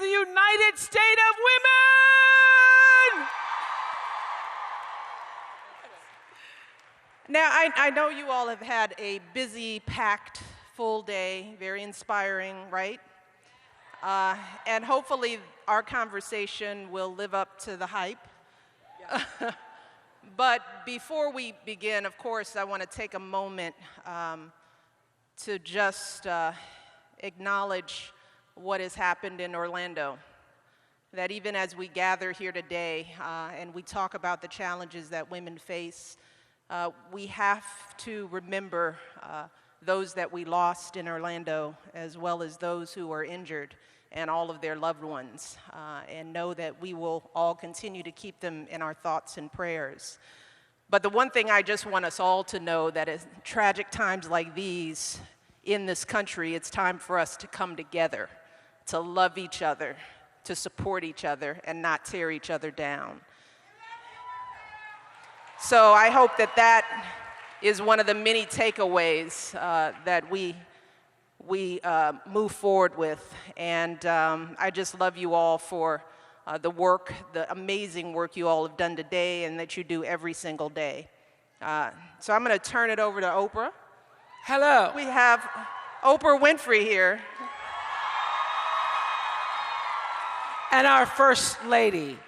the United States of Women! Now, I know you all have had a busy, packed, full day, very inspiring, right? And hopefully our conversation will live up to the hype. Yeah. But before we begin, of course, I want to take a moment to just acknowledge what has happened in Orlando. That even as we gather here today and we talk about the challenges that women face, we have to remember those that we lost in Orlando, as well as those who are injured and all of their loved ones, and know that we will all continue to keep them in our thoughts and prayers. But the one thing I just want us all to know, that in tragic times like these in this country, it's time for us to come together, to love each other, to support each other, and not tear each other down. So I hope that that is one of the many takeaways that we move forward with. And I just love you all for the work, the amazing work you all have done today and that you do every single day. So I'm going to turn it over to Oprah. Hello. We have Oprah Winfrey here. And our First Lady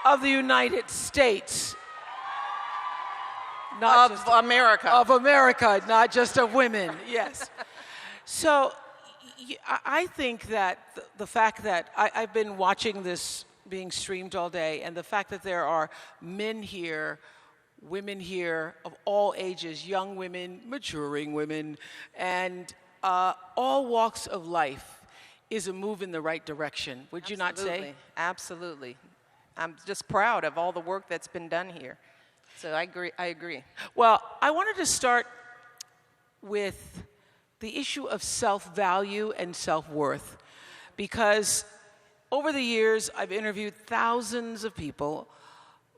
of the United States. Of America. Of America, not just of women, yes. So I think that the fact that I've been watching this being streamed all day, and the fact that there are men here, women here of all ages, young women, maturing women, and all walks of life is a move in the right direction. Would you not say? Absolutely. I'm just proud of all the work that's been done here. So I agree. Well, I wanted to start with the issue of self-value and self-worth, because over the years I've interviewed thousands of people,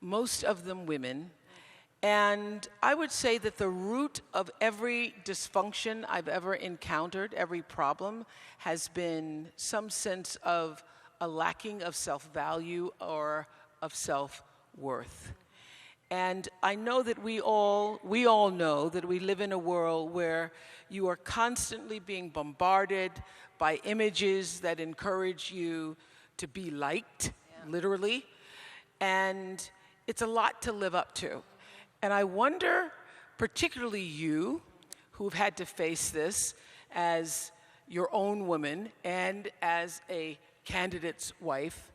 most of them women, and I would say that the root of every dysfunction I've ever encountered, every problem, has been some sense of a lacking of self-value or of self-worth. And I know that we all know that we live in a world where you are constantly being bombarded by images that encourage you to be liked, literally, and it's a lot to live up to. And I wonder, particularly you, who've had to face this as your own woman and as a candidate's wife,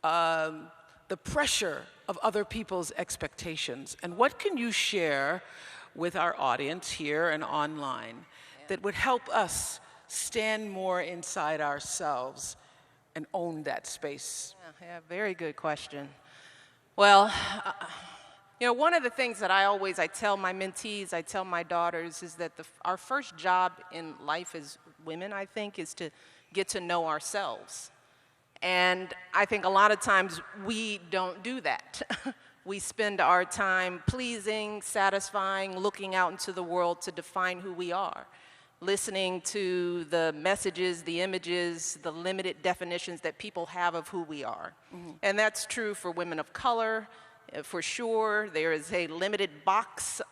the pressure of other people's expectations. And what can you share with our audience here and online that would help us stand more inside ourselves and own that space? Yeah, very good question. Well, you know, one of the things that I tell my mentees, I tell my daughters, is that our first job in life as women, I think, is to get to know ourselves. And I think a lot of times we don't do that. We spend our time pleasing, satisfying, looking out into the world to define who we are, listening to the messages, the images, the limited definitions that people have of who we are. Mm-hmm. And that's true for women of color. For sure, there is a limited box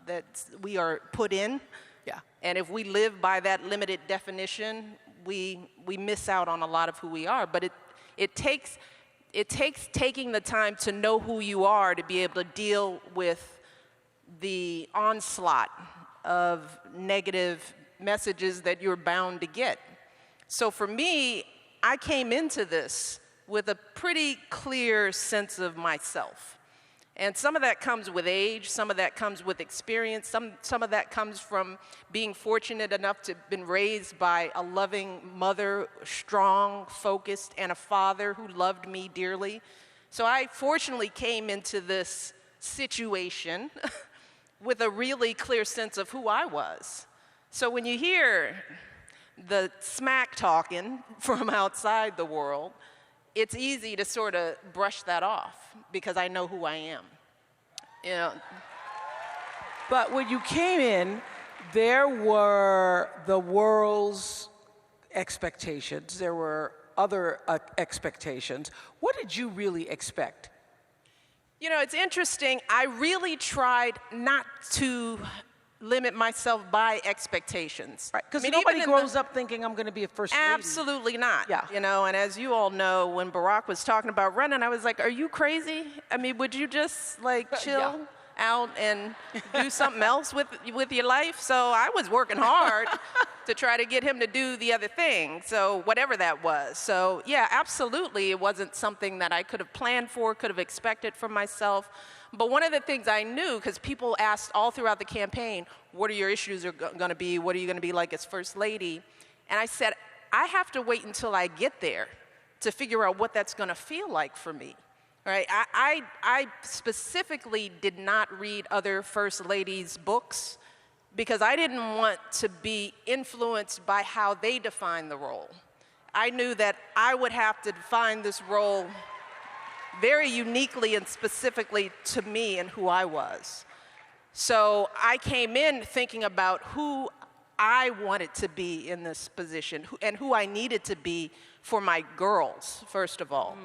that we are put in. Yeah. And if we live by that limited definition, we miss out on a lot of who we are. But it takes taking the time to know who you are to be able to deal with the onslaught of negative messages that you're bound to get. So for me, I came into this with a pretty clear sense of myself. And some of that comes with age, some of that comes with experience, some of that comes from being fortunate enough to have been raised by a loving mother, strong, focused, and a father who loved me dearly. So I fortunately came into this situation with a really clear sense of who I was. So when you hear the smack talking from outside the world, it's easy to sort of brush that off because I know who I am. You know. But when you came in, there were the world's expectations. There were other expectations. What did you really expect? You know, it's interesting. I really tried not to limit myself by expectations. Right, because I mean, nobody even in grows up thinking I'm going to be a first lady. Absolutely not. Yeah. You know, and as you all know, when Barack was talking about running, I was like, are you crazy? I mean, would you just like chill out and do something else with your life? So I was working hard to try to get him to do the other thing. So whatever that was. So yeah, absolutely. It wasn't something that I could have planned for, could have expected from myself. But one of the things I knew, because people asked all throughout the campaign, what are your issues going to be? What are you going to be like as First Lady? And I said, I have to wait until I get there to figure out what that's going to feel like for me. Right? I specifically did not read other First Ladies' books because I didn't want to be influenced by how they define the role. I knew that I would have to define this role very uniquely and specifically to me and who I was. So I came in thinking about who I wanted to be in this position and who I needed to be for my girls, first of all.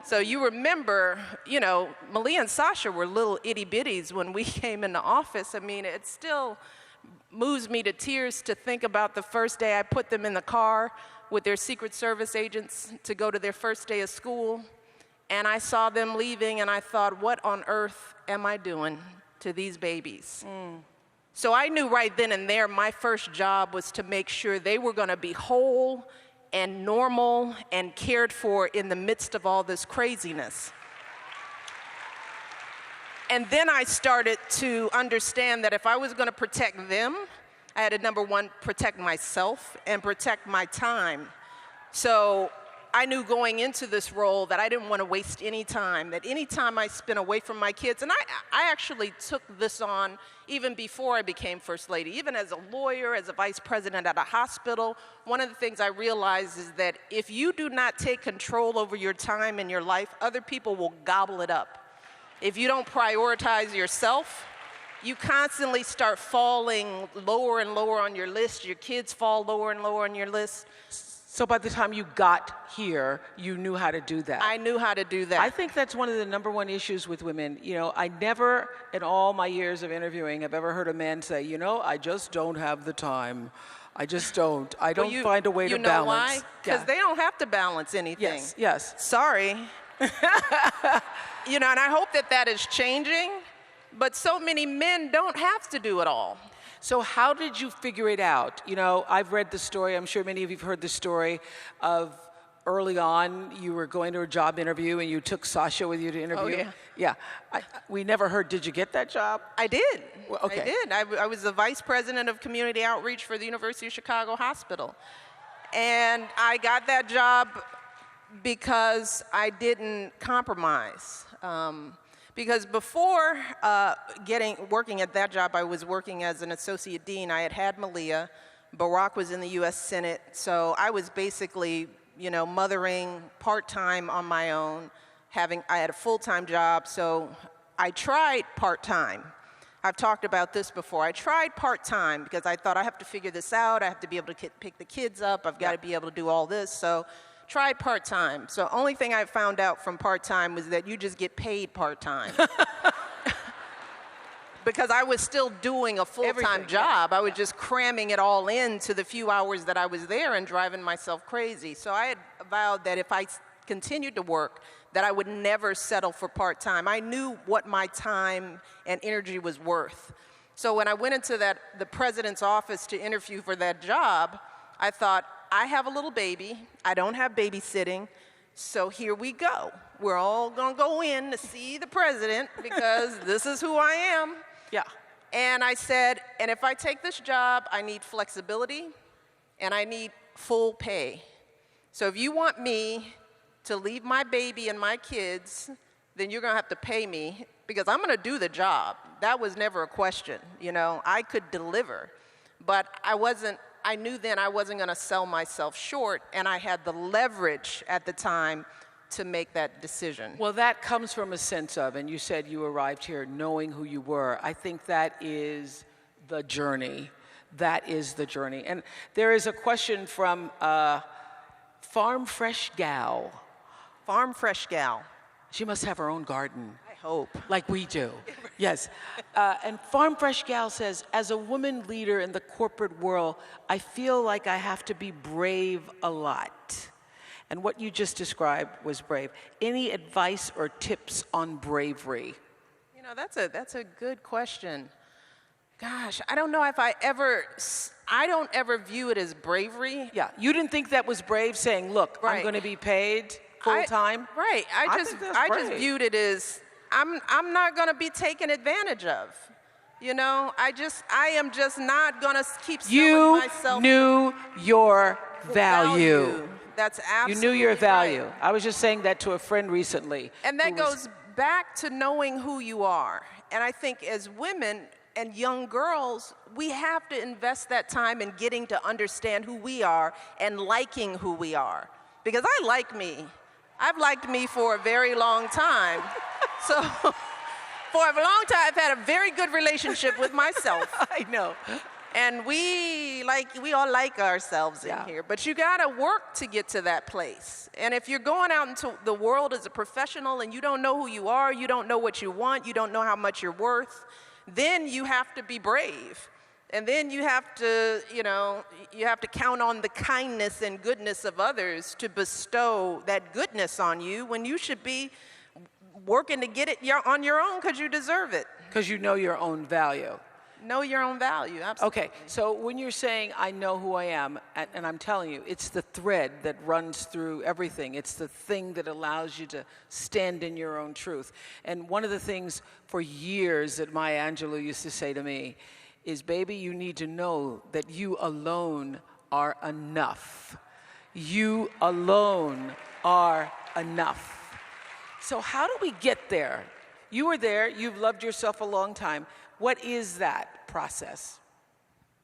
So you remember, you know, Malia and Sasha were little itty bitties when we came into office. I mean, it still moves me to tears to think about the first day I put them in the car with their Secret Service agents to go to their first day of school. And I saw them leaving, and I thought, what on earth am I doing to these babies? So I knew right then and there my first job was to make sure they were going to be whole and normal and cared for in the midst of all this craziness. And then I started to understand that if I was going to protect them, I had to, number one, protect myself and protect my time. So I knew going into this role that I didn't want to waste any time, that any time I spent away from my kids, and I actually took this on even before I became First Lady. Even as a lawyer, as a vice president at a hospital, one of the things I realized is that if you do not take control over your time and your life, other people will gobble it up. If you don't prioritize yourself, you constantly start falling lower and lower on your list. Your kids fall lower and lower on your list. So by the time you got here, you knew how to do that. I knew how to do that. I think that's one of the number one issues with women. You know, I never, in all my years of interviewing, have ever heard a man say, you know, I just don't have the time. I just don't. I don't find a way to balance. You know why? Because they don't have to balance anything. Yes, yes. Sorry. You know, and I hope that that is changing, but so many men don't have to do it all. So how did you figure it out? You know, I've read the story, I'm sure many of you have heard the story of early on, you were going to a job interview and you took Sasha with you to interview. Oh, yeah. Yeah. We never heard, did you get that job? I did. Well, okay. I did. I was the vice president of community outreach for the University of Chicago Hospital. And I got that job because I didn't compromise. Because before working at that job, I was working as an associate dean. I had Malia. Barack was in the U.S. Senate. So I was basically, you know, mothering part-time on my own. I had a full-time job, so I tried part-time. I've talked about this before. I tried part-time because I thought I have to figure this out. I have to be able to pick the kids up. I've got to be able to do all this. So tried part-time. So only thing I found out from part-time was that you just get paid part-time. Because I was still doing a full-time job. I was just cramming it all into the few hours that I was there and driving myself crazy. So I had vowed that if I continued to work, that I would never settle for part-time. I knew what my time and energy was worth. So when I went into the president's office to interview for that job, I thought, I have a little baby. I don't have babysitting. So here we go. We're all going to go in to see the president because this is who I am. Yeah. And I said, and if I take this job, I need flexibility and I need full pay. So if you want me to leave my baby and my kids, then you're going to have to pay me because I'm going to do the job. That was never a question. You know, I could deliver, but I knew then I wasn't going to sell myself short, and I had the leverage at the time to make that decision. Well, that comes from a sense of, and you said you arrived here knowing who you were. I think that is the journey that is the journey. And there is a question from Farm Fresh Gal. Farm Fresh Gal. She must have her own garden. I hope. Like we do. Yes. And Farm Fresh Gal says, as a woman leader in the corporate world, I feel like I have to be brave a lot. And what you just described was brave. Any advice or tips on bravery? You know, that's a good question. Gosh, I don't know if I don't ever view it as bravery. Yeah, you didn't think that was brave, saying, look, I'm Right. going to be paid full time? Right. I just brave. viewed it as I'm not going to be taken advantage of. You know, I am just not going to keep selling myself. You knew your value. That's absolutely You knew your value. right. I was just saying that to a friend recently. And that goes back to knowing who you are. And I think as women and young girls, we have to invest that time in getting to understand who we are and liking who we are. Because I like me. I've liked me for a very long time. So for a long time, I've had a very good relationship with myself. I know. And we all like ourselves in here, but you gotta work to get to that place. And if you're going out into the world as a professional and you don't know who you are, you don't know what you want, you don't know how much you're worth, then you have to be brave. And then you have to, you have to count on the kindness and goodness of others to bestow that goodness on you when you should be working to get it on your own because you deserve it. Because you know your own value. Know your own value, absolutely. Okay, so when you're saying, I know who I am, and I'm telling you, it's the thread that runs through everything. It's the thing that allows you to stand in your own truth. And one of the things for years that Maya Angelou used to say to me is, baby, you need to know that you alone are enough. You alone are enough. So how do we get there? You were there, you've loved yourself a long time. What is that process?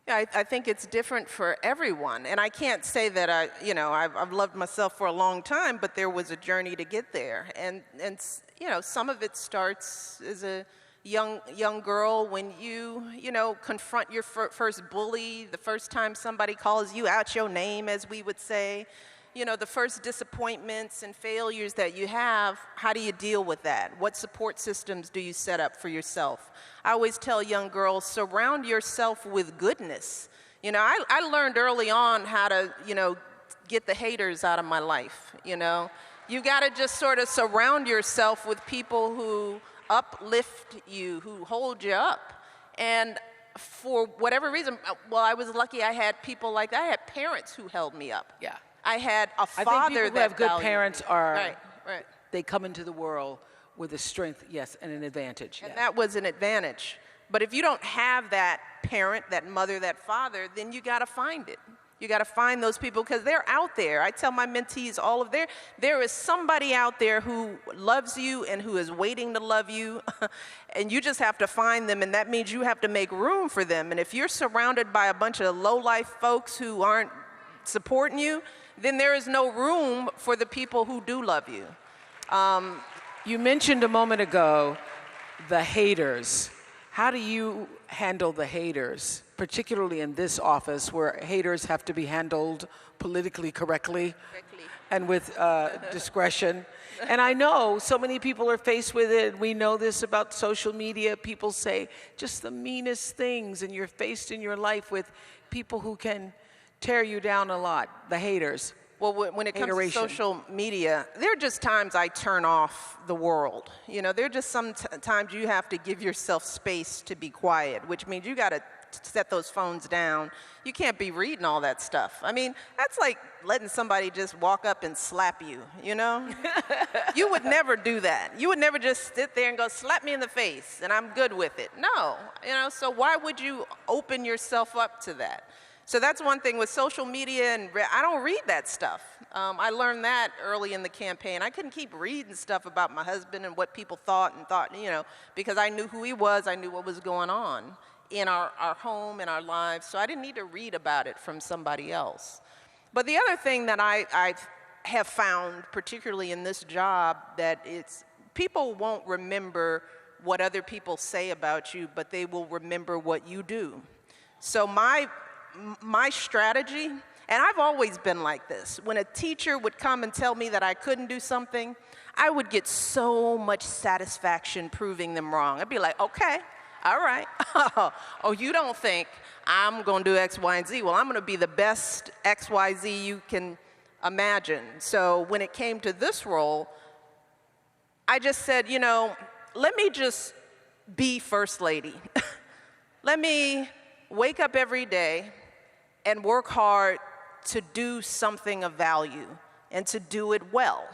Yeah, I think it's different for everyone. And I can't say that I've loved myself for a long time, but there was a journey to get there. And some of it starts as a young girl when you confront your first bully, the first time somebody calls you out your name, as we would say. The first disappointments and failures that you have, how do you deal with that? What support systems do you set up for yourself? I always tell young girls, surround yourself with goodness. I learned early on how to, get the haters out of my life, You gotta just sort of surround yourself with people who uplift you, who hold you up. And for whatever reason, I was lucky I had people like that. I had parents who held me up. Yeah. I had a father I think people who have good valued parents me. are, right. they come into the world with a strength, yes, and an advantage. And that was an advantage. But if you don't have that parent, that mother, that father, then you got to find it. You got to find those people because they're out there. I tell my mentees there is somebody out there who loves you and who is waiting to love you, and you just have to find them, and that means you have to make room for them. And if you're surrounded by a bunch of low-life folks who aren't supporting you, then there is no room for the people who do love you. You mentioned a moment ago the haters. How do you handle the haters, particularly in this office where haters have to be handled politically correctly and with discretion? And I know so many people are faced with it. We know this about social media. People say just the meanest things, and you're faced in your life with people who can tear you down a lot, the haters. Well, when it comes to social media, there are just times I turn off the world. There are just some times you have to give yourself space to be quiet, which means you got to set those phones down. You can't be reading all that stuff. I mean, that's like letting somebody just walk up and slap you, You would never do that. You would never just sit there and go, slap me in the face, and I'm good with it. No, so why would you open yourself up to that? So that's one thing with social media, and I don't read that stuff. I learned that early in the campaign. I couldn't keep reading stuff about my husband and what people thought, because I knew who he was, I knew what was going on in our home, in our lives, so I didn't need to read about it from somebody else. But the other thing that I have found, particularly in this job, that people won't remember what other people say about you, but they will remember what you do. So my strategy, and I've always been like this, when a teacher would come and tell me that I couldn't do something, I would get so much satisfaction proving them wrong. I'd be like, okay, all right. Oh, you don't think I'm going to do X, Y, and Z? Well, I'm going to be the best X, Y, Z you can imagine. So when it came to this role, I just said, you know, let me just be First Lady. Let me wake up every day and work hard to do something of value and to do it well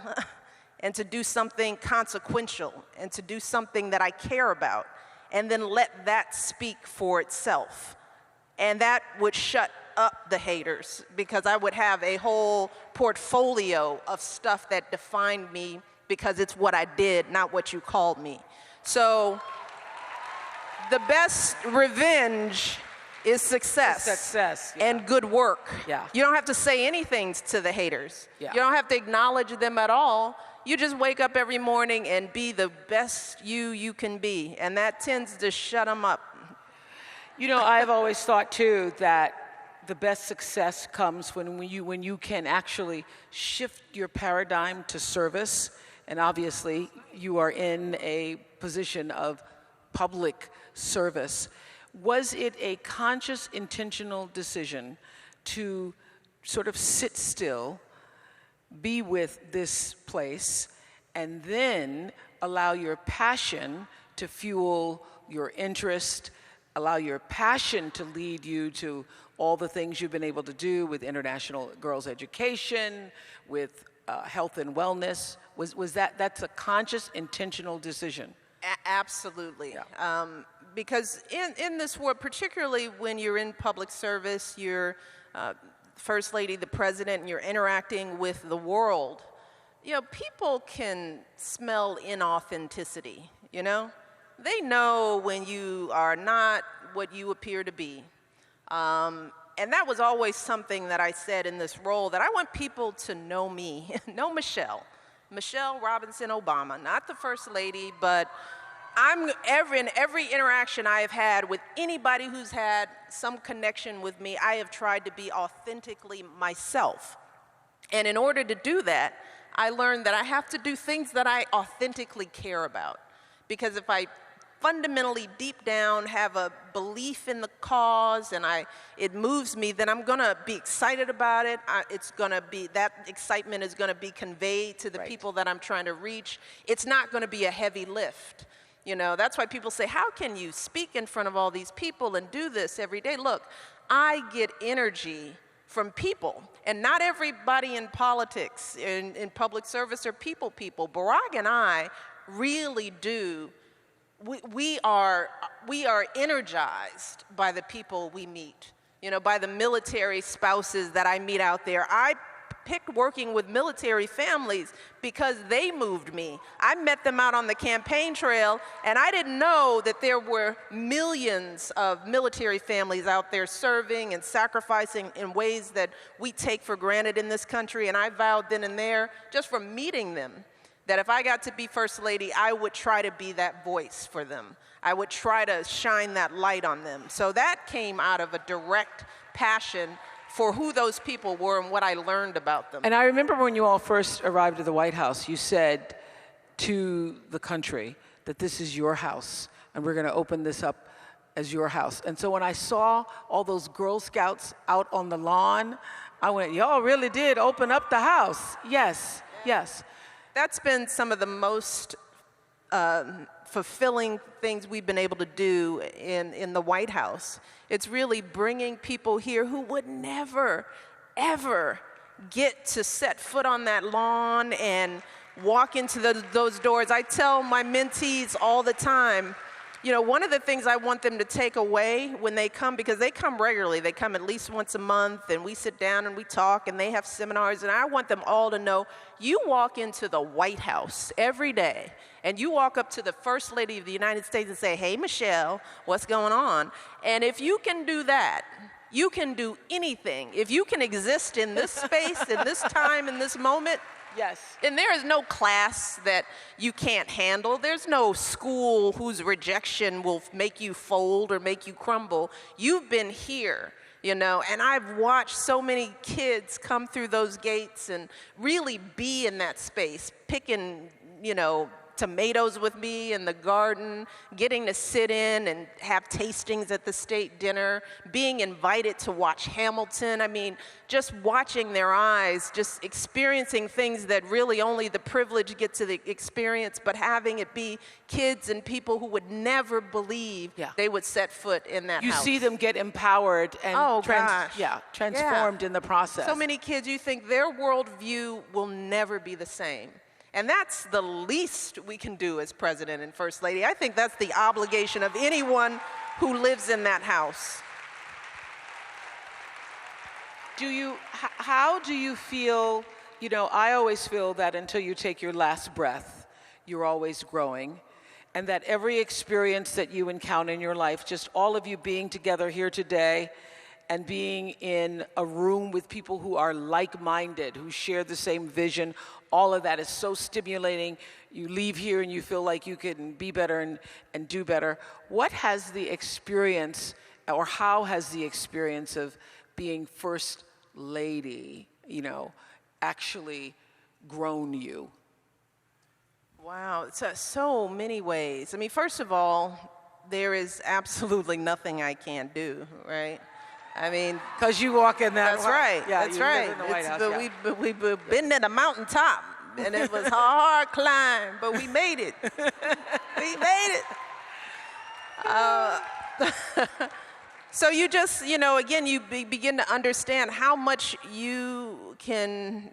and to do something consequential and to do something that I care about, and then let that speak for itself. And that would shut up the haters, because I would have a whole portfolio of stuff that defined me, because it's what I did, not what you called me. So the best revenge is success. Success, yeah. And good work. Yeah. You don't have to say anything to the haters. Yeah. You don't have to acknowledge them at all. You just wake up every morning and be the best you can be, and that tends to shut them up. You know, I've always thought too that the best success comes when you can actually shift your paradigm to service, and obviously you are in a position of public service. Was it a conscious, intentional decision to sort of sit still, be with this place, and then allow your passion to fuel your interest, allow your passion to lead you to all the things you've been able to do with international girls' education, with health and wellness? Was that's a conscious, intentional decision? Absolutely. Yeah. Because in this world, particularly when you're in public service, you're First Lady, the President, and you're interacting with the world, you know, people can smell inauthenticity, you know? They know when you are not what you appear to be. And that was always something that I said in this role, that I want people to know me, know Michelle Robinson Obama, not the First Lady, but in every interaction I have had with anybody who's had some connection with me, I have tried to be authentically myself. And in order to do that, I learned that I have to do things that I authentically care about. Because if I fundamentally deep down have a belief in the cause and it moves me, then I'm gonna be excited about it. That excitement is gonna be conveyed to the people that I'm trying to reach. It's not gonna be a heavy lift. You know, that's why people say, how can you speak in front of all these people and do this every day? Look, I get energy from people, and not everybody in politics, in public service are people. Barack and I really do. We are energized by the people we meet, you know, by the military spouses that I meet out there. I picked working with military families because they moved me. I met them out on the campaign trail, and I didn't know that there were millions of military families out there serving and sacrificing in ways that we take for granted in this country. And I vowed then and there, just from meeting them, that if I got to be First Lady, I would try to be that voice for them. I would try to shine that light on them. So that came out of a direct passion for who those people were and what I learned about them. And I remember when you all first arrived at the White House, you said to the country that this is your house, and we're gonna open this up as your house. And so when I saw all those Girl Scouts out on the lawn, I went, y'all really did open up the house. Yes, yes. That's been some of the most fulfilling things we've been able to do in the White House. It's really bringing people here who would never, ever get to set foot on that lawn and walk into those doors. I tell my mentees all the time, you know, one of the things I want them to take away when they come, because they come regularly, they come at least once a month, and we sit down and we talk, and they have seminars, and I want them all to know, you walk into the White House every day, and you walk up to the First Lady of the United States and say, hey, Michelle, what's going on? And if you can do that, you can do anything. If you can exist in this space, in this time, in this moment, Yes. And there is no class that you can't handle. There's no school whose rejection will make you fold or make you crumble. You've been here, you know, and I've watched so many kids come through those gates and really be in that space, picking, you know, tomatoes with me in the garden, getting to sit in and have tastings at the state dinner, being invited to watch Hamilton. I mean, just watching their eyes, just experiencing things that really only the privileged get to experience, but having it be kids and people who would never believe they would set foot in that house. You see them get empowered and transformed in the process. So many kids, you think their worldview will never be the same. And that's the least we can do as president and first lady. I think that's the obligation of anyone who lives in that house. How do you feel, you know, I always feel that until you take your last breath, you're always growing. And that every experience that you encounter in your life, just all of you being together here today and being in a room with people who are like-minded, who share the same vision, all of that is so stimulating. You leave here and you feel like you can be better and do better. What has the experience, or how has the experience of being first lady, you know, actually grown you? Wow, it's so many ways. I mean, first of all, there is absolutely nothing I can't do, right? I mean, because you walk in that. That's right. Yeah, that's right. Live in the White House, but we've been at a mountaintop, and it was a hard climb, but we made it. We made it. So you just, you know, again, you begin to understand how much you can,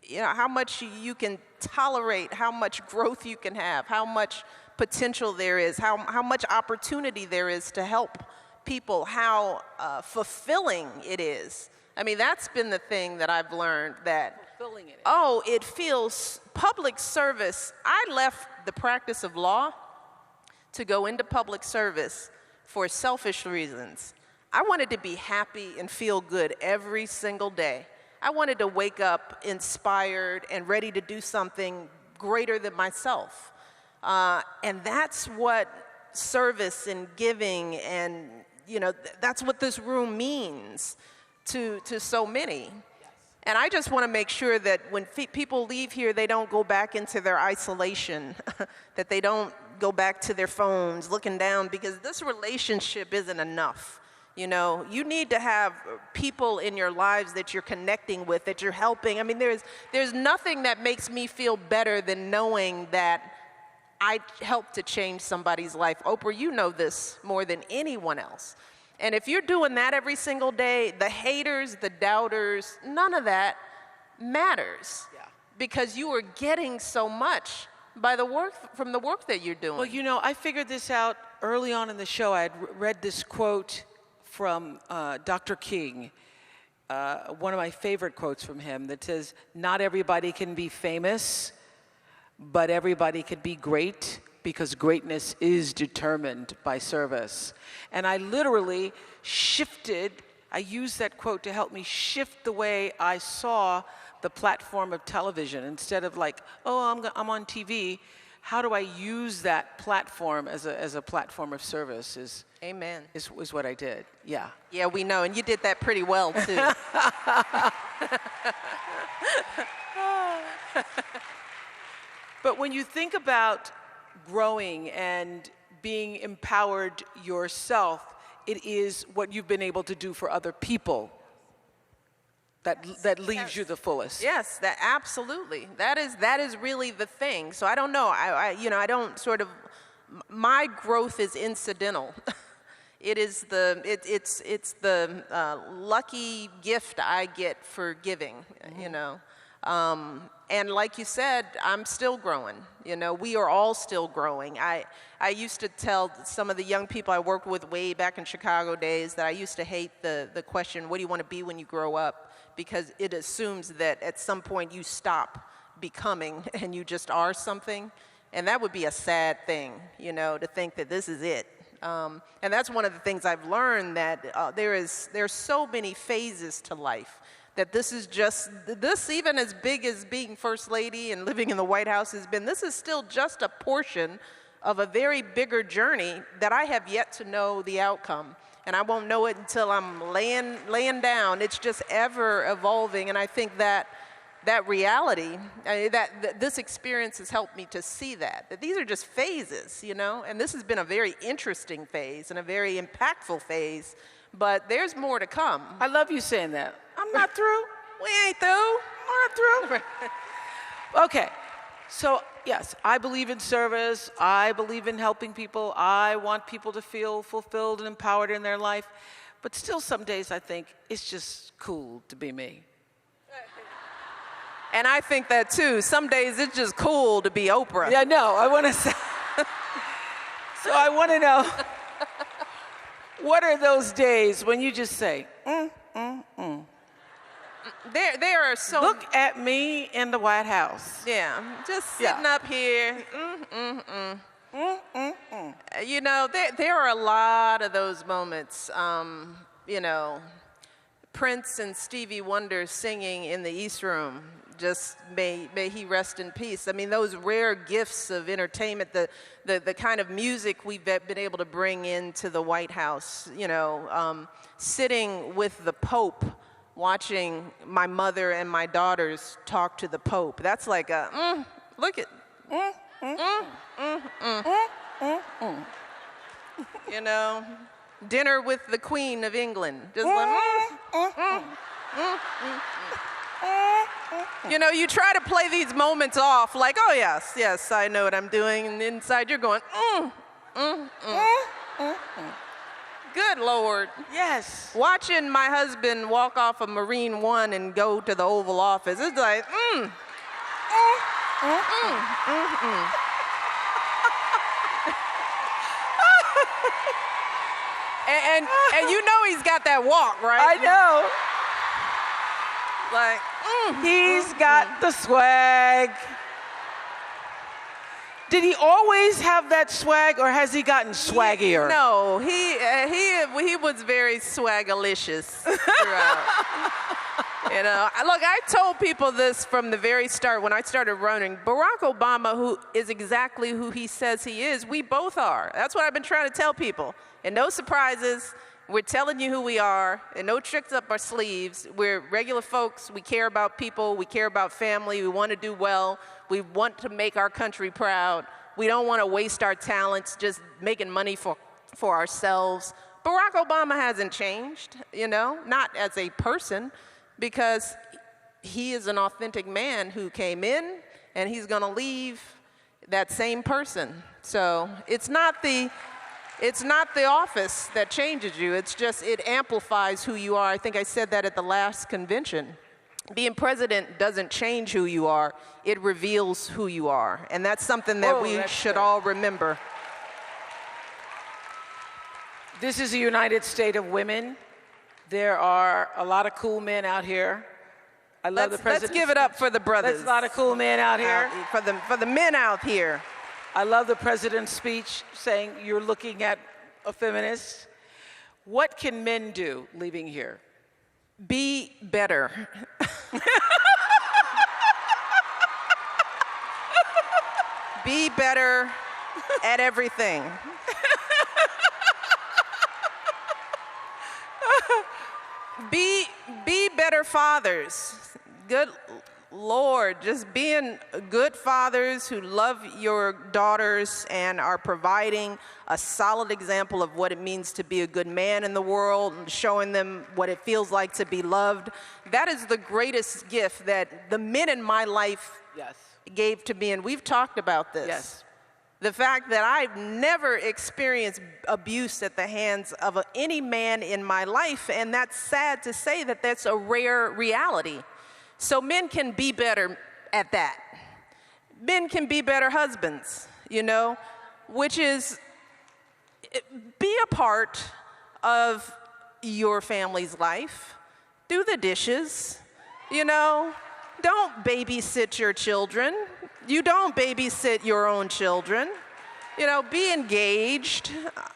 you know, how much you can tolerate, how much growth you can have, how much potential there is, how much opportunity there is to help people, how fulfilling it is. I mean, that's been the thing that I've learned, that, it feels public service. I left the practice of law to go into public service for selfish reasons. I wanted to be happy and feel good every single day. I wanted to wake up inspired and ready to do something greater than myself. And that's what service and giving and, you know, that's what this room means to so many. Yes. And I just want to make sure that when people leave here, they don't go back into their isolation, that they don't go back to their phones looking down, because this relationship isn't enough. You know, you need to have people in your lives that you're connecting with, that you're helping. I mean, there's nothing that makes me feel better than knowing that I helped to change somebody's life. Oprah, you know this more than anyone else. And if you're doing that every single day, the haters, the doubters, none of that matters. Yeah. Because you are getting so much by from the work that you're doing. Well, you know, I figured this out early on in the show. I had read this quote from Dr. King, one of my favorite quotes from him, that says, "Not everybody can be famous, but everybody can be great, because greatness is determined by service." And I literally I used that quote to help me shift the way I saw the platform of television. Instead of like, oh, I'm on TV, how do I use that platform as a platform of service? Amen. Is what I did, yeah. Yeah, we know, and you did that pretty well, too. But when you think about growing and being empowered yourself, it is what you've been able to do for other people that leaves you the fullest. Yes, that absolutely. That is really the thing. So I don't know. I don't sort of. My growth is incidental. It's the lucky gift I get for giving. Mm-hmm. You know. And like you said, I'm still growing. You know, we are all still growing. I used to tell some of the young people I worked with way back in Chicago days that I used to hate the question, what do you want to be when you grow up? Because it assumes that at some point you stop becoming and you just are something. And that would be a sad thing, you know, to think that this is it. And that's one of the things I've learned, that there's so many phases to life. that this is just, this even as big as being First Lady and living in the White House has been, this is still just a portion of a very bigger journey that I have yet to know the outcome. And I won't know it until I'm laying down. It's just ever evolving, and I think that reality, that this experience has helped me to see that these are just phases, you know, and this has been a very interesting phase and a very impactful phase, but there's more to come. I love you saying that. I'm not through. We ain't through. I'm not through. Okay, so yes, I believe in service. I believe in helping people. I want people to feel fulfilled and empowered in their life, but still some days I think it's just cool to be me. And I think that too. Some days it's just cool to be Oprah. Yeah, no, I want to say. So I want to know, what are those days when you just say, There are so. Look at me in the White House. Yeah, just sitting up here. You know, there are a lot of those moments. You know, Prince and Stevie Wonder singing in the East Room. Just may he rest in peace. I mean, those rare gifts of entertainment, the kind of music we've been able to bring into the White House, you know, sitting with the Pope, watching my mother and my daughters talk to the Pope. That's like a, look at, you know, dinner with the Queen of England. Just like, You know, you try to play these moments off like, oh, yes, yes, I know what I'm doing. And inside you're going, Good Lord. Yes. Watching my husband walk off of Marine One and go to the Oval Office, it's like, and you know he's got that walk, right? I know. Like, He's got the swag. Did he always have that swag, or has he gotten swaggier? No, he was very swagalicious throughout. You know, look, I told people this from the very start when I started running. Barack Obama, who is exactly who he says he is, we both are. That's what I've been trying to tell people. And no surprises. We're telling you who we are, and no tricks up our sleeves. We're regular folks. We care about people. We care about family. We want to do well. We want to make our country proud. We don't want to waste our talents just making money for ourselves. Barack Obama hasn't changed, you know, not as a person, because he is an authentic man who came in, and he's going to leave that same person. So it's not the office that changes you. It's just, it amplifies who you are. I think I said that at the last convention. Being president doesn't change who you are. It reveals who you are. And that's something that we should all remember. This is a United States of women. There are a lot of cool men out here. I love the president. Let's give it up for the brothers. There's a lot of cool men out here. For the men out here. I love the president's speech saying you're looking at a feminist. What can men do leaving here? Be better. Be better at everything. Be better fathers. Good Lord, just being good fathers who love your daughters and are providing a solid example of what it means to be a good man in the world and showing them what it feels like to be loved. That is the greatest gift that the men in my life gave to me, and we've talked about this. Yes. The fact that I've never experienced abuse at the hands of any man in my life, and that's sad to say that that's a rare reality. So men can be better at that. Men can be better husbands, you know, which is be a part of your family's life. Do the dishes, you know. Don't babysit your children. You don't babysit your own children. Be engaged.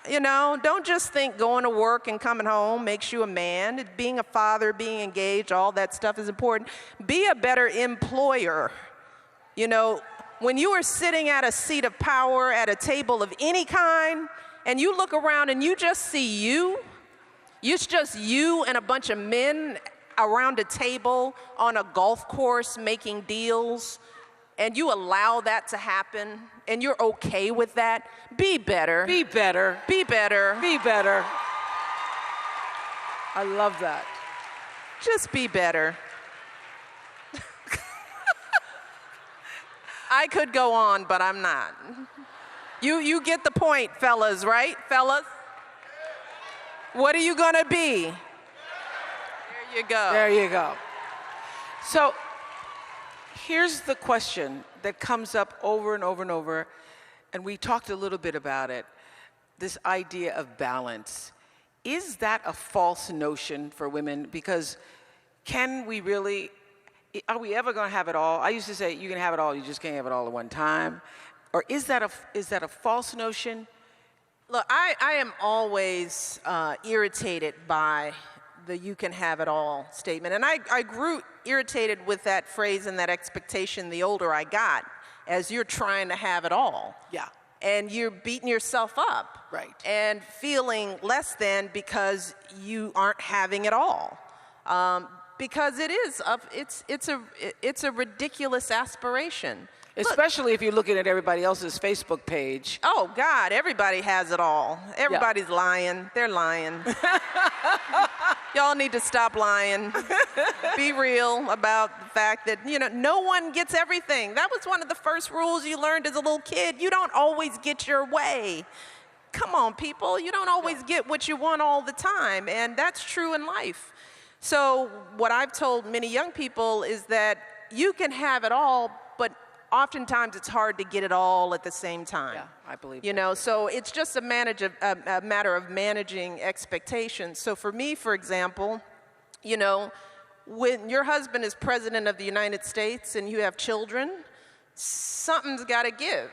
Don't just think going to work and coming home makes you a man. Being a father, being engaged, all that stuff is important. Be a better employer. When you are sitting at a seat of power at a table of any kind, and you look around and you just see it's just you and a bunch of men around a table on a golf course making deals, and you allow that to happen, and you're okay with that, be better. Be better. Be better. Be better. I love that. Just be better. I could go on, but I'm not. You get the point, fellas, right? Fellas? What are you gonna be? There you go. There you go. So here's the question that comes up over and over and over, and we talked a little bit about it, this idea of balance. Is that a false notion for women? Because are we ever going to have it all? I used to say, you can have it all, you just can't have it all at one time. Or is that a false notion? Look, I am always irritated by the "you can have it all" statement. And I grew irritated with that phrase and that expectation the older I got, as you're trying to have it all. Yeah. And you're beating yourself up. Right. And feeling less than because you aren't having it all. Because it's a ridiculous aspiration. Especially if you're looking at everybody else's Facebook page. Oh, God, everybody has it all. Everybody's lying. They're lying. Y'all need to stop lying. Be real about the fact that, no one gets everything. That was one of the first rules you learned as a little kid. You don't always get your way. Come on, people. You don't always get what you want all the time, and that's true in life. So what I've told many young people is that you can have it all, but oftentimes it's hard to get it all at the same time. Yeah, I believe. So it's just a matter of managing expectations. So for me, for example, when your husband is president of the United States and you have children, something's got to give.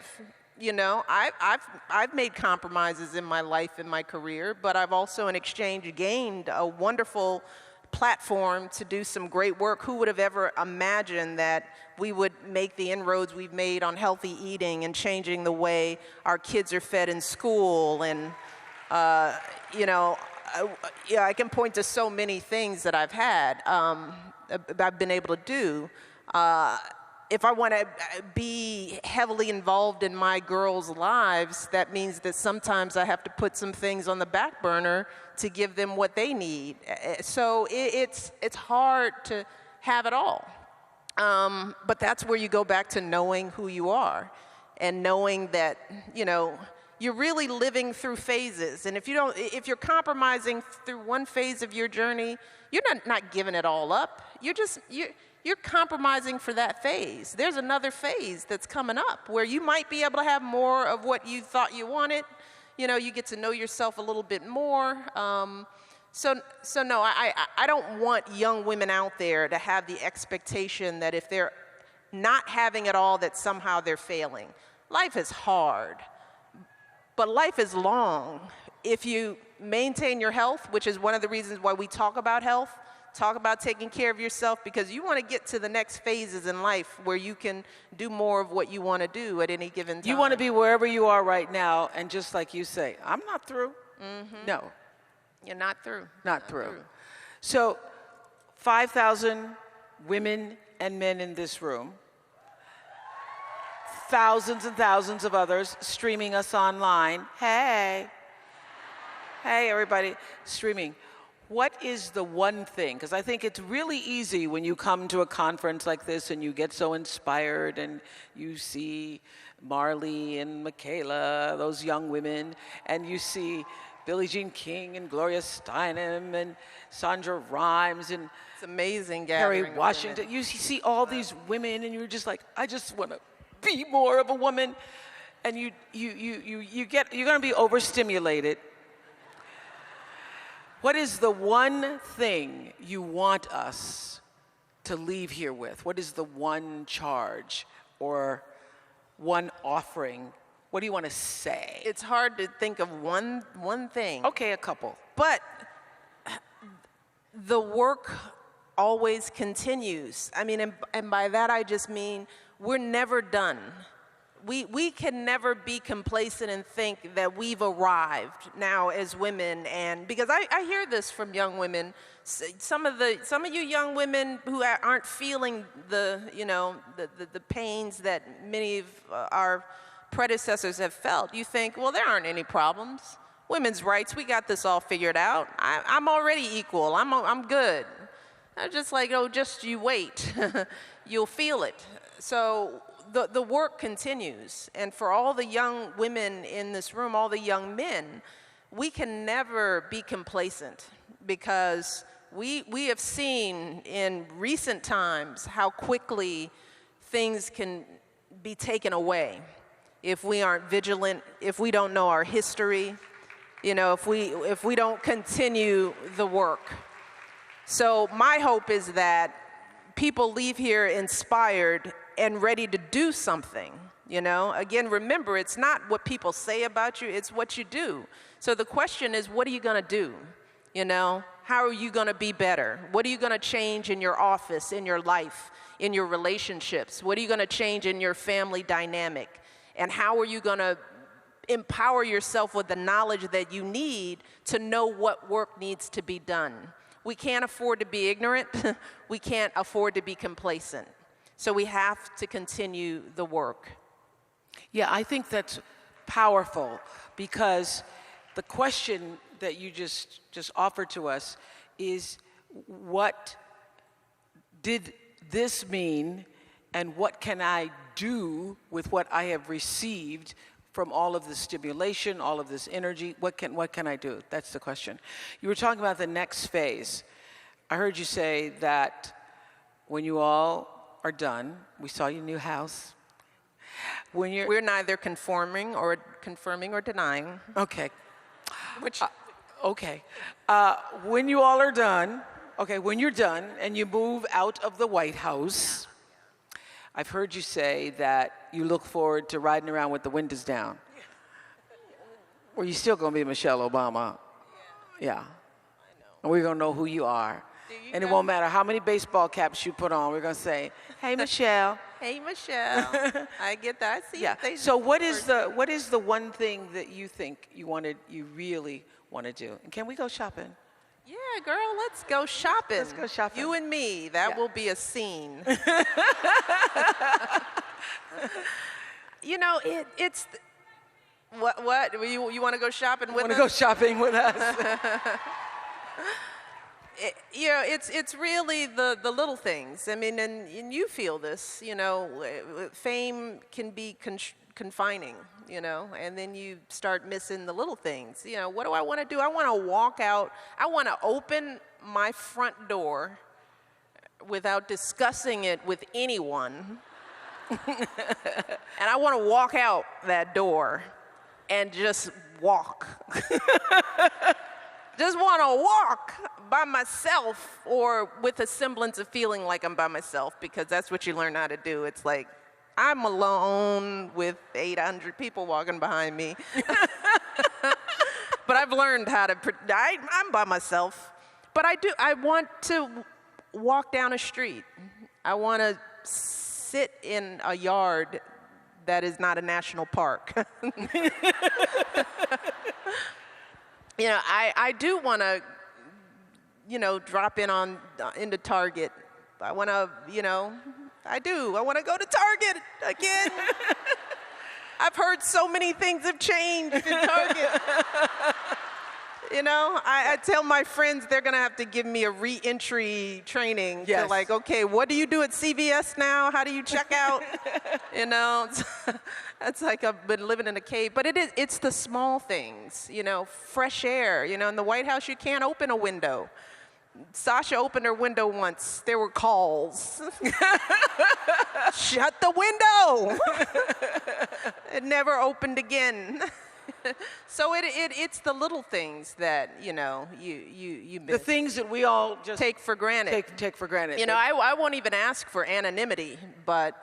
I've made compromises in my life, in my career, but I've also in exchange gained a wonderful platform to do some great work. Who would have ever imagined that we would make the inroads we've made on healthy eating and changing the way our kids are fed in school? And, I can point to so many things that I've been able to do. If I want to be heavily involved in my girls' lives, that means that sometimes I have to put some things on the back burner to give them what they need. So it's hard to have it all. But that's where you go back to knowing who you are and knowing that, you're really living through phases. And if you're compromising through one phase of your journey, you're not giving it all up. You're compromising for that phase. There's another phase that's coming up where you might be able to have more of what you thought you wanted. You get to know yourself a little bit more. So no, I don't want young women out there to have the expectation that if they're not having it all, that somehow they're failing. Life is hard, but life is long. If you maintain your health, which is one of the reasons why we talk about health, talk about taking care of yourself, because you want to get to the next phases in life where you can do more of what you want to do at any given time. You want to be wherever you are right now, and just like you say, I'm not through. Mm-hmm. No. You're not through. Not through. So 5,000 women and men in this room, thousands and thousands of others streaming us online. Hey, everybody streaming. What is the one thing? Because I think it's really easy when you come to a conference like this and you get so inspired and you see Marley and Michaela, those young women, and you see Billie Jean King and Gloria Steinem and Sandra Rhimes and it's amazing Harry Washington. You see all these women and you're just like, I just want to be more of a woman. And you're going to be overstimulated. What is the one thing you want us to leave here with? What is the one charge or one offering What do you want to say? It's hard to think of one thing. Okay, a couple. But the work always continues. I mean, and by that I just mean we're never done. We can never be complacent and think that we've arrived now as women, and because I hear this from young women, some of you young women who aren't feeling the pains that many of our predecessors have felt. You think, well, there aren't any problems. Women's rights, we got this all figured out. I'm already equal. I'm good. I'm just like, oh, just you wait. You'll feel it. So the work continues. And for all the young women in this room, all the young men, we can never be complacent, because we have seen in recent times how quickly things can be taken away if we aren't vigilant, if we don't know our history, if we don't continue the work. So my hope is that people leave here inspired and ready to do something. Again, remember, it's not what people say about you, it's what you do. So the question is, what are you going to do? How are you going to be better? What are you going to change in your office, in your life, in your relationships? What are you going to change in your family dynamic? And how are you going to empower yourself with the knowledge that you need to know what work needs to be done? We can't afford to be ignorant. We can't afford to be complacent. So we have to continue the work. Yeah, I think that's powerful, because the question that you just offered to us is, what did this mean, and what can I do with what I have received from all of this stimulation, all of this energy? What can I do? That's the question. You were talking about the next phase. I heard you say that when you all are done, we saw your new house. We're neither confirming or denying. Okay. Okay. When you all are done, when you're done and you move out of the White House, I've heard you say that you look forward to riding around with the windows down. Well, you're still going to be Michelle Obama. Yeah. And we're going to know who you are. And it won't matter how many baseball caps you put on. We're going to say, hey, Michelle. Hey, Michelle. I get that. I see. Yeah. So what is the one thing that you think you really want to do? And can we go shopping? Yeah, girl, let's go shopping. Let's go shopping. You and me, that will be a scene. It's what? You want to go shopping with us? Want to go shopping with us? It's really the little things. I mean, and you feel this, fame can be confining, and then you start missing the little things. What do I want to do? I want to walk out. I want to open my front door without discussing it with anyone. And I want to walk out that door and just walk. Just want to walk by myself, or with a semblance of feeling like I'm by myself, because that's what you learn how to do. It's like, I'm alone with 800 people walking behind me. But I've learned how to, I'm by myself. But I want to walk down a street. I want to sit in a yard that is not a national park. I do want to, drop in into Target. I want to, I want to go to Target again. I've heard so many things have changed in Target. I tell my friends they're going to have to give me a re-entry training. Yes. To like, okay, what do you do at CVS now? How do you check out? It's like I've been living in a cave. But it's the small things, fresh air. In the White House, you can't open a window. Sasha opened her window once. There were calls. Shut the window. It never opened again. So it's the little things that you miss. The things that we all just take for granted. Take for granted. I won't even ask for anonymity, but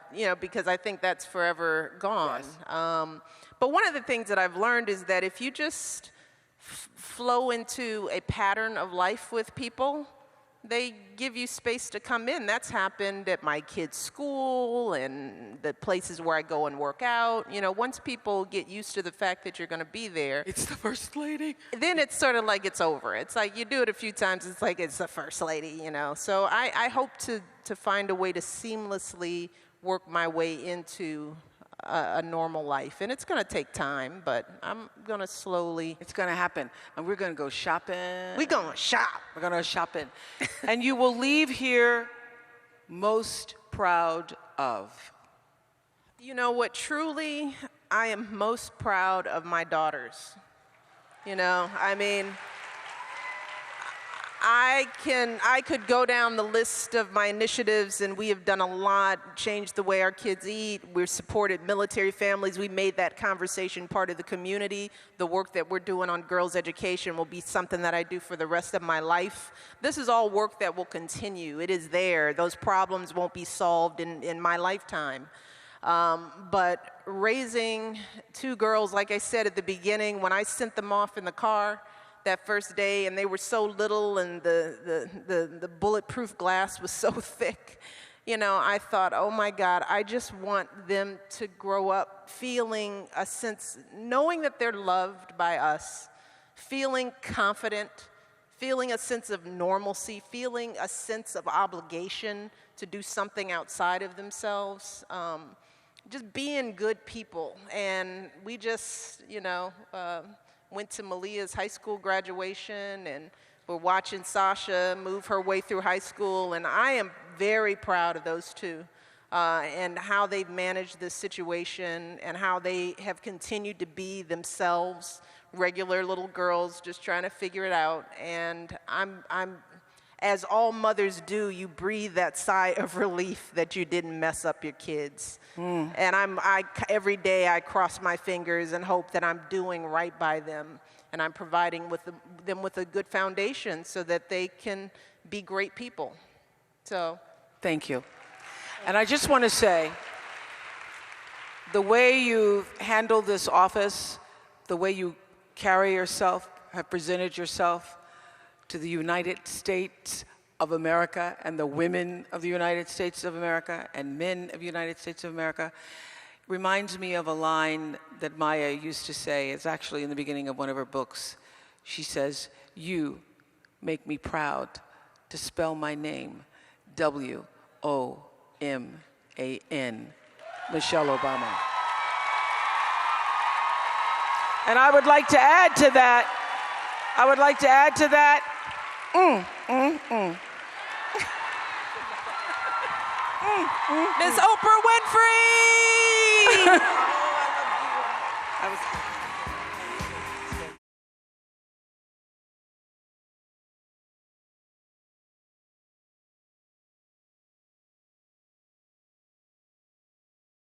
because I think that's forever gone. Yes. But one of the things that I've learned is that if you just flow into a pattern of life with people, they give you space to come in. That's happened at my kids' school and the places where I go and work out. You know, once people get used to the fact that you're going to be there, It's the first lady. then it's sort of like it's over. It's like you do it a few times, it's like it's the first lady, you know. So I hope to find a way to seamlessly work my way into a normal life. And it's going to take time, but I'm going to slowly. It's going to happen. And we're going to go shopping. We're going to shop. We're going to shopping. And you will leave here most proud of. You know what, truly, I am most proud of my daughters. You know, I mean, I could go down the list of my initiatives, and we have done a lot, changed the way our kids eat. We've supported military families. We made that conversation part of the community. The work that we're doing on girls' education will be something that I do for the rest of my life. This is all work that will continue. It is there. Those problems won't be solved in my lifetime. But raising two girls, like I said at the beginning, when I sent them off in the car that first day, and they were so little, and the bulletproof glass was so thick, you know, I thought, oh my God, I just want them to grow up feeling a sense, knowing that they're loved by us, feeling confident, feeling a sense of normalcy, feeling a sense of obligation to do something outside of themselves, just being good people. And we just, you know, went to Malia's high school graduation, and we're watching Sasha move her way through high school, and I am very proud of those two and how they've managed this situation and how they have continued to be themselves, regular little girls just trying to figure it out. And I'm as all mothers do, you breathe that sigh of relief that you didn't mess up your kids. And every day I cross my fingers and hope that I'm doing right by them, and I'm providing them with a good foundation so that they can be great people. So, thank you. And I just want to say, the way you've handled this office, the way you carry yourself, have presented yourself to the United States of America and the women of the United States of America and men of the United States of America, reminds me of a line that Maya used to say. It's actually in the beginning of one of her books. She says, "You make me proud to spell my name, W-O-M-A-N, Michelle Obama." And I would like to add to that, Miss Oprah Winfrey! I love you.